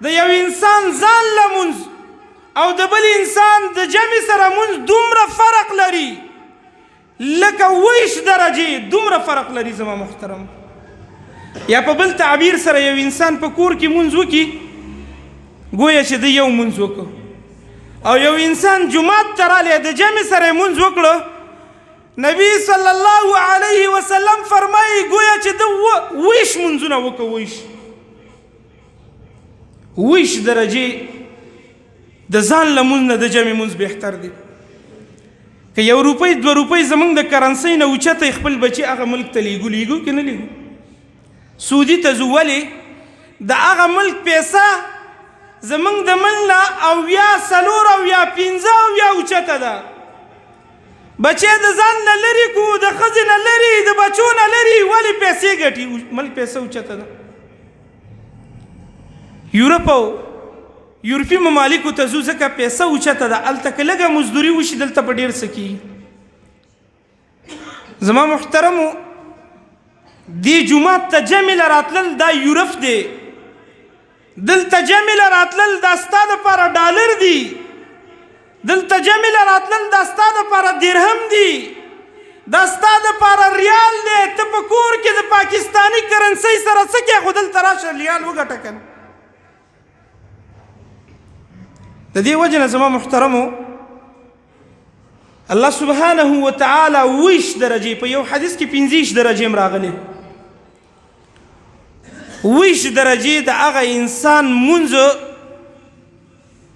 د یو انسان ځان له مونځ او د بل انسان د جمع سره مونځ دومره فرق لري لکه 20 درجې دومره فرق لري زما محترم. یا په بل تعبیر سره یو انسان په کور کې مونځ وکړي گویا چې د یو مونځ وکړو او یو انسان جماعت ته رالی د جمع سره یې مونځ وکړو نبی صلی الله علیه وسلم فرمایي گویا چې د 20 مونځونه وکړو 20 درجې د ځان له مونځ نه د جمع مونځ بهتر دی. که 1 روپۍ 2 روپۍ زمونږ د کرنسۍ نه اوچته خپل بچي هغه ملک ته لیږو که نه لیږو سعودي ته ځو ولې د هغه ملک پیسه زمونږ د مل نه او یا 4 او یا 15 او یا اوچته ده بچی د ځان نه لرې کو د ښځې نه لرې د بچو نه لرې ولې پیسې ګټي ملک پیسه اوچته ده. یورپ او یورپي ممالکو ته ځو ځکه پیسه اوچته ده هلته که لږه مزدوري وشي دلته په ډېر څه کېږي. زما محترمو دې جومات ته جمع له راتلل دا یورپ دی دلته جمع له راتلل دا ستا دپاره ډالر دي دلته جمع له راتلل دا ستا دپاره درهم دي دا ستا دپاره ریال دی ته په کور کې د پاکستاني کرنسۍ سره څه کې خو دلته راشه ریال وګټه که نه. د دې وجه نه زما محترمو الله سبحانه وتعالی 20 درجې په یو حدیث کې 15 درجې هم راغلي 20 درجې د هغه انسان مونځ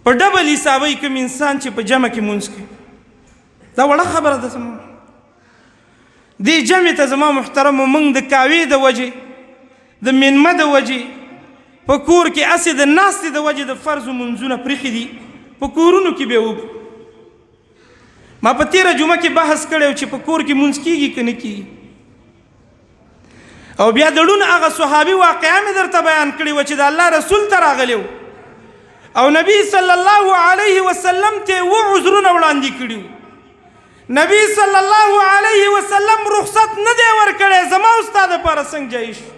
په ډبل حسابوي کوم انسان چې په جمع کې مونځ کوي. دا وړه خبره ده زما دې جمع ته زما محترمو موږ د کاوې د وجې د مینمه د وجې په کور کې هسې د ناستې د وجې د فرض منځونه پرېښي دي په کورونو کې به وکړو. ما په تېره جمعه کې بحث کړی و چې په کور کې مونځ کېږي که نه کېږي او بیا د ړون هغه صحابي واقعه مې درته بیان کړې وه چې د الله رسول ته راغلی و او نبي صلی الله علیه وسلم ته 7 عذرونه وړاندې کړي وو. نبي صلی الله علیه وسلم رخصت نه دی ورکړی زما او ستا دپاره څنګه جایز شو